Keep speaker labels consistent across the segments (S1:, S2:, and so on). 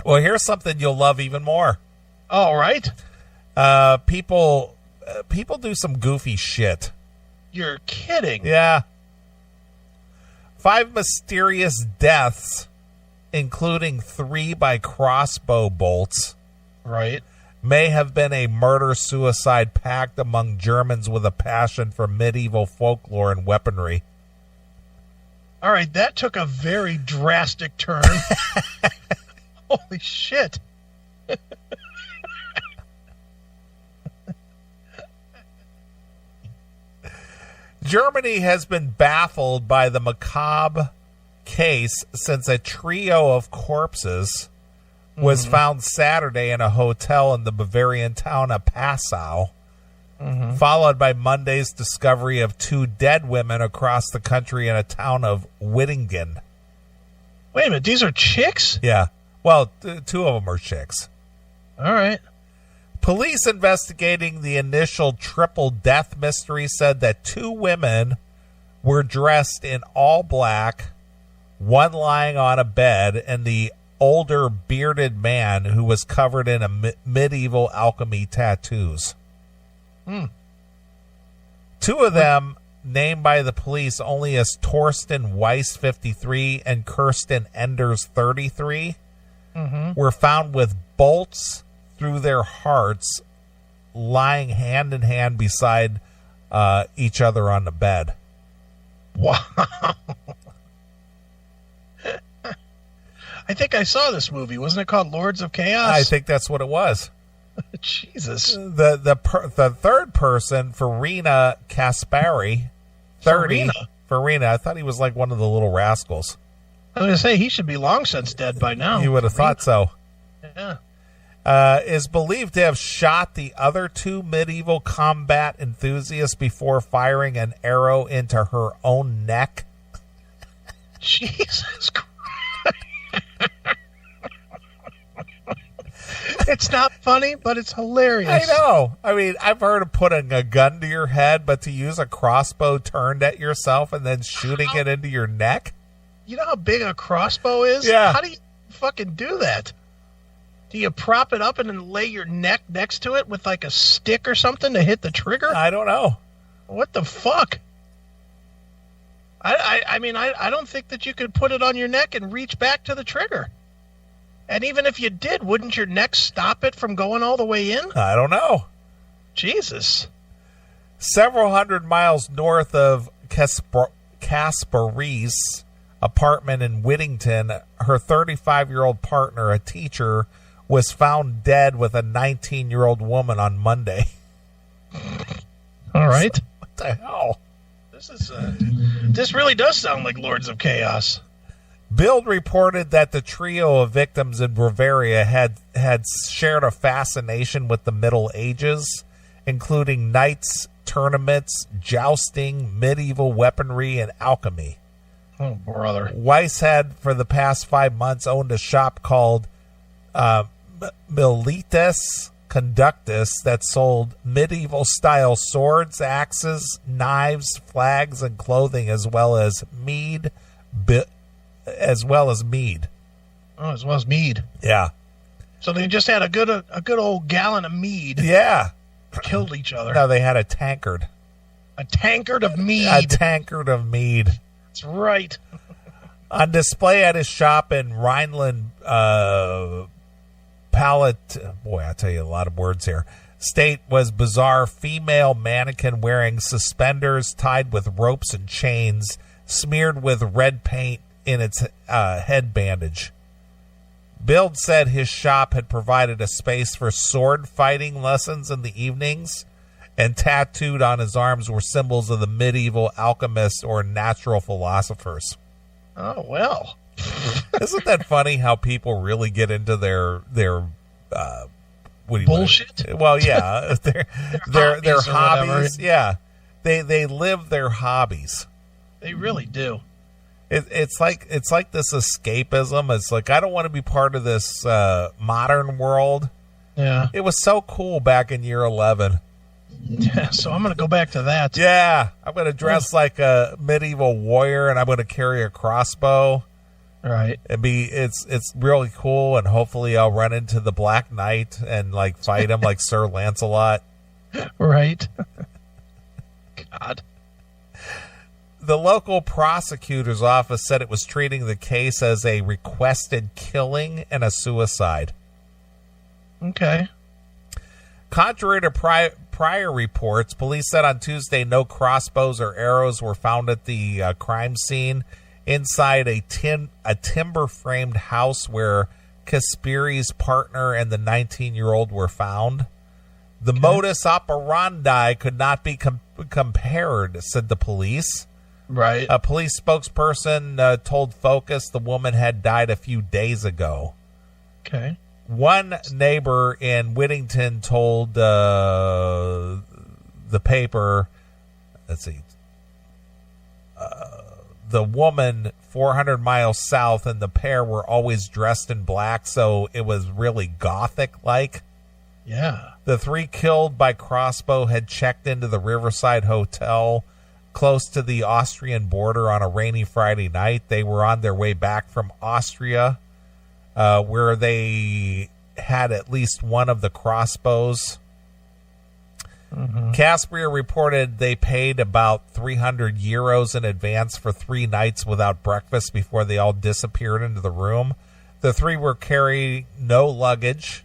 S1: Well, here's something you'll love even more.
S2: All right.
S1: People do some goofy shit.
S2: You're kidding.
S1: Yeah. 5 mysterious deaths, including 3 by crossbow bolts,
S2: Right.
S1: may have been a murder-suicide pact among Germans with a passion for medieval folklore and weaponry.
S2: All right, that took a very drastic turn. Holy shit.
S1: Germany has been baffled by the macabre case since a trio of corpses was found Saturday in a hotel in the Bavarian town of Passau, followed by Monday's discovery of 2 dead women across the country in a town of Wittingen.
S2: Wait a minute, these are chicks?
S1: Yeah. Well, 2 of them are chicks.
S2: All right.
S1: Police investigating the initial triple death mystery said that 2 women were dressed in all black, one lying on a bed, and the older bearded man who was covered in a medieval alchemy tattoos. 2 of them, named by the police only as Torsten Weiss, 53, and Kirsten Enders, 33, were found with bolts through their hearts, lying hand in hand beside each other on the bed.
S2: Wow. I think I saw this movie. Wasn't it called Lords of Chaos?
S1: I think that's what it was.
S2: Jesus.
S1: The third person, Farina Kaspari, 30. Farina. I thought he was like one of the little rascals.
S2: I was going to say, he should be long since dead by now.
S1: You would have thought so.
S2: Yeah.
S1: Is believed to have shot the other 2 medieval combat enthusiasts before firing an arrow into her own neck.
S2: Jesus Christ. It's not funny, but it's hilarious.
S1: I know. I mean, I've heard of putting a gun to your head, but to use a crossbow turned at yourself and then shooting it into your neck?
S2: You know how big a crossbow is?
S1: Yeah.
S2: How do you fucking do that? Do you prop it up and then lay your neck next to it with like a stick or something to hit the trigger?
S1: I don't know.
S2: What the fuck? I mean, I don't think that you could put it on your neck and reach back to the trigger. And even if you did, wouldn't your neck stop it from going all the way in?
S1: I don't know.
S2: Jesus.
S1: Several hundred miles north of Kaspari's apartment in Whittington, her 35-year-old partner, a teacher, was found dead with a 19-year-old woman on Monday.
S2: All right.
S1: What the hell?
S2: This really does sound like Lords of Chaos.
S1: Bild reported that the trio of victims in Bavaria had shared a fascination with the Middle Ages, including knights, tournaments, jousting, medieval weaponry, and alchemy.
S2: Oh, brother.
S1: Weiss had, for the past 5 months, owned a shop called Militus Conductus that sold medieval-style swords, axes, knives, flags, and clothing, as well as mead. Oh, as well as mead.
S2: Yeah. So they just had a good old gallon of mead.
S1: Yeah.
S2: Killed each other.
S1: No, they had a tankard.
S2: A tankard of mead.
S1: A tankard of mead.
S2: That's right.
S1: On display at his shop in Rhineland, boy, I tell you a lot of words here. State was bizarre female mannequin wearing suspenders tied with ropes and chains, smeared with red paint in its head bandage. Bild said his shop had provided a space for sword fighting lessons in the evenings, and tattooed on his arms were symbols of the medieval alchemists or natural philosophers.
S2: Oh, well.
S1: Isn't that funny how people really get into their
S2: bullshit?
S1: Well, yeah, their hobbies. Yeah, they live their hobbies.
S2: They really do.
S1: It's like this escapism. It's like, I don't want to be part of this modern world.
S2: Yeah,
S1: it was so cool back in year 11.
S2: Yeah, so I'm going to go back to that.
S1: Yeah, I'm going to dress like a medieval warrior, and I'm going to carry a crossbow.
S2: Right.
S1: It's really cool, and hopefully I'll run into the Black Knight and like fight him like Sir Lancelot.
S2: Right. God.
S1: The local prosecutor's office said it was treating the case as a requested killing and a suicide.
S2: Okay.
S1: Contrary to prior reports, police said on Tuesday no crossbows or arrows were found at the crime scene inside a timber-framed house where Kasperi's partner and the 19-year-old were found. The modus operandi could not be compared, said the police.
S2: Right.
S1: A police spokesperson told Focus the woman had died a few days ago.
S2: Okay.
S1: One neighbor in Whittington told the paper, let's see, the woman 400 miles south and the pair were always dressed in black, so it was really gothic-like.
S2: Yeah.
S1: The three killed by crossbow had checked into the Riverside Hotel close to the Austrian border on a rainy Friday night. They were on their way back from Austria, where they had at least one of the crossbows. Mm-hmm. Kasperi reported they paid about 300 euros in advance for 3 nights without breakfast before they all disappeared into the room. The three were carrying no luggage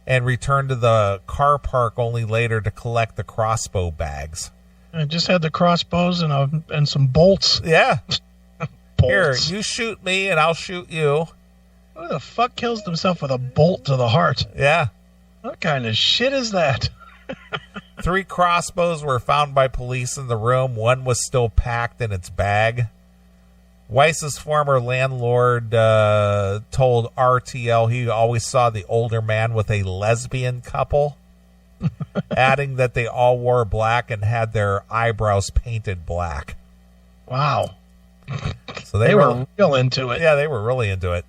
S1: and returned to the car park only later to collect the crossbow bags.
S2: I just had the crossbows and some bolts.
S1: Yeah.
S2: Bolts.
S1: Here, you shoot me and I'll shoot you.
S2: Who the fuck kills himself with a bolt to the heart?
S1: Yeah.
S2: What kind of shit is that?
S1: 3 crossbows were found by police in the room. One was still packed in its bag. Weiss's former landlord told RTL he always saw the older man with a lesbian couple, adding that they all wore black and had their eyebrows painted black.
S2: Wow.
S1: So
S2: they were real into it.
S1: Yeah, they were really into it.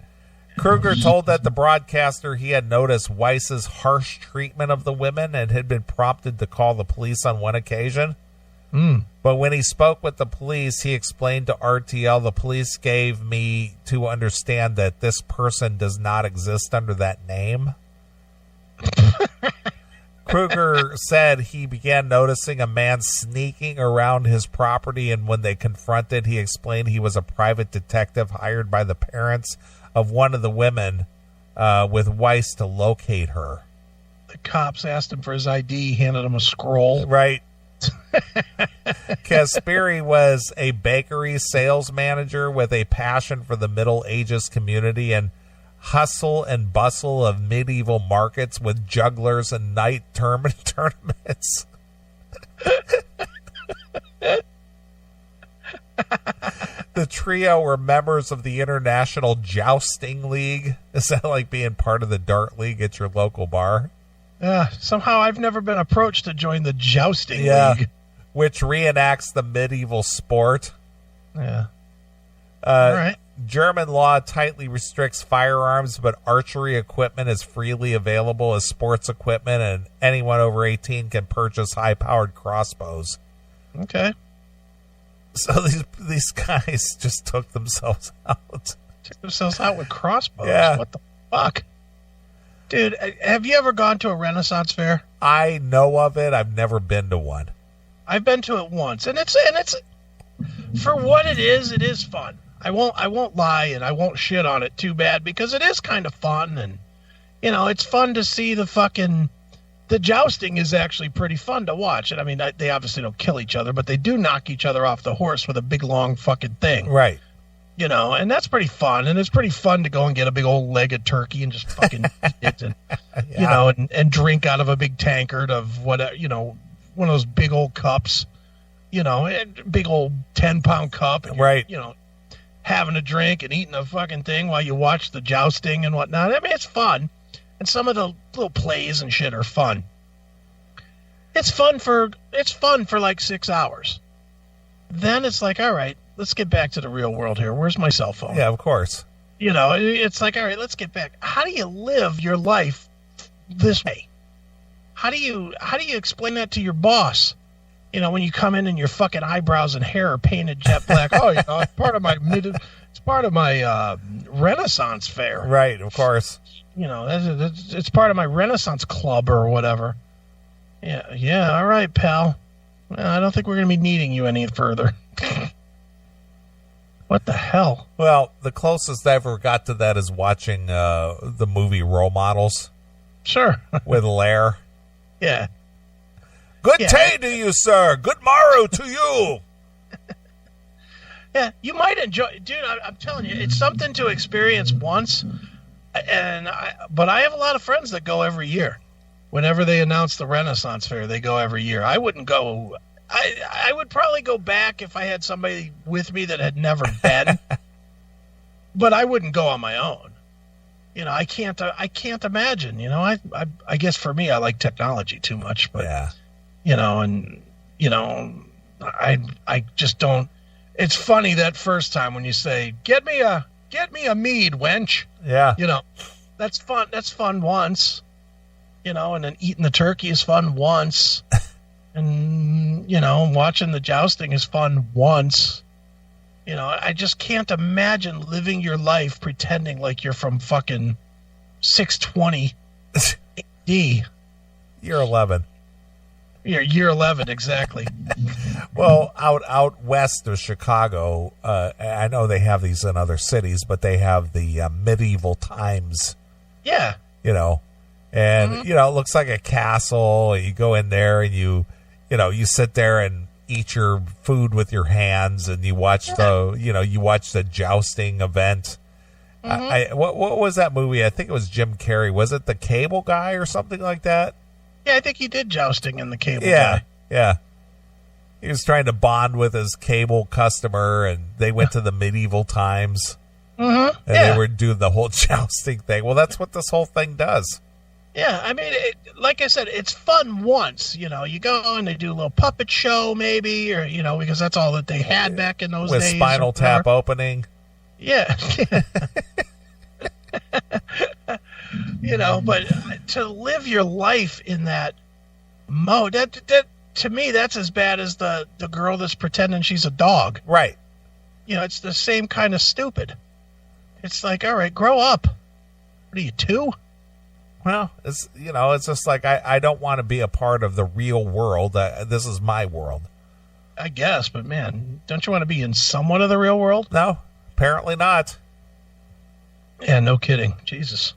S1: Kruger told that the broadcaster he had noticed Weiss's harsh treatment of the women and had been prompted to call the police on one occasion. But when he spoke with the police, he explained to RTL, the police gave me to understand that this person does not exist under that name. Kruger said he began noticing a man sneaking around his property, and when they confronted, he explained he was a private detective hired by the parents of one of the women with Weiss to locate her.
S2: The cops asked him for his ID, handed him a scroll.
S1: Right. Kasperi was a bakery sales manager with a passion for the Middle Ages community and hustle and bustle of medieval markets with jugglers and night tournaments. The trio were members of the International Jousting League. Is that like being part of the Dart League at your local bar?
S2: Somehow I've never been approached to join the Jousting League.
S1: Which reenacts the medieval sport.
S2: Yeah. All right.
S1: German law tightly restricts firearms, but archery equipment is freely available as sports equipment, and anyone over 18 can purchase high-powered crossbows.
S2: Okay.
S1: So these guys just took themselves out.
S2: Took themselves out with crossbows?
S1: Yeah.
S2: What the fuck? Dude, have you ever gone to a Renaissance fair?
S1: I know of it. I've never been to one.
S2: I've been to it once, and it's for what it is fun. I won't lie, and I won't shit on it too bad, because it is kind of fun, and it's fun to see the jousting is actually pretty fun to watch. And I mean, they obviously don't kill each other, but they do knock each other off the horse with a big long fucking thing.
S1: Right.
S2: And that's pretty fun, and it's pretty fun to go and get a big old leg of turkey and just fucking eat it, and
S1: Yeah.
S2: and drink out of a big tankard of whatever, one of those big old cups, a big old 10-pound cup, and
S1: Right.
S2: having a drink and eating a fucking thing while you watch the jousting and whatnot. I mean, it's fun, and some of the little plays and shit are fun. It's fun for like 6 hours. Then it's like, all right, let's get back to the real world here. Where's my cell phone?
S1: Yeah, of course.
S2: It's like, all right, let's get back. How do you live your life this way? How do you explain that to your boss? When you come in and your fucking eyebrows and hair are painted jet black. Oh, part of my It's part of my Renaissance fair.
S1: Right, of course.
S2: It's part of my Renaissance club or whatever. Yeah, all right, pal. Well, I don't think we're going to be needing you any further. What the hell?
S1: Well, the closest I ever got to that is watching the movie Role Models.
S2: Sure.
S1: With Lair.
S2: Yeah.
S1: Good day to you, sir. Good morrow to you.
S2: Yeah, you might enjoy, dude. I'm telling you, it's something to experience once. But I have a lot of friends that go every year. Whenever they announce the Renaissance Fair, they go every year. I wouldn't go. I would probably go back if I had somebody with me that had never been. But I wouldn't go on my own. I can't imagine. I guess for me, I like technology too much. But I just don't. It's funny that first time when you say, "Get me a mead, wench."
S1: Yeah.
S2: That's fun. That's fun once. And then eating the turkey is fun once. And, watching the jousting is fun once. I just can't imagine living your life pretending like you're from fucking 620 AD.
S1: Year 11.
S2: Year 11, exactly.
S1: Well, out west of Chicago, I know they have these in other cities, but they have the medieval times.
S2: Yeah.
S1: And, it looks like a castle. You go in there and you sit there and eat your food with your hands and you watch the jousting event. What was that movie? I think it was Jim Carrey. Was it The Cable Guy or something like that?
S2: Yeah, I think he did jousting in The Cable Guy.
S1: Yeah. He was trying to bond with his cable customer and they went to the medieval times.
S2: Mm-hmm.
S1: And they were doing the whole jousting thing. Well, that's what this whole thing does.
S2: Yeah, I mean, like I said, it's fun once. You go and they do a little puppet show maybe, or, because that's all that they had back in those days.
S1: With Spinal Tap opening.
S2: Yeah. But to live your life in that mode, that to me, that's as bad as the girl that's pretending she's a dog.
S1: Right.
S2: It's the same kind of stupid. It's like, all right, grow up. What are you, 2?
S1: Well, it's just like I don't want to be a part of the real world. This is my world.
S2: I guess, but man, don't you want to be in somewhat of the real world?
S1: No, apparently not.
S2: Yeah, no kidding. Jesus.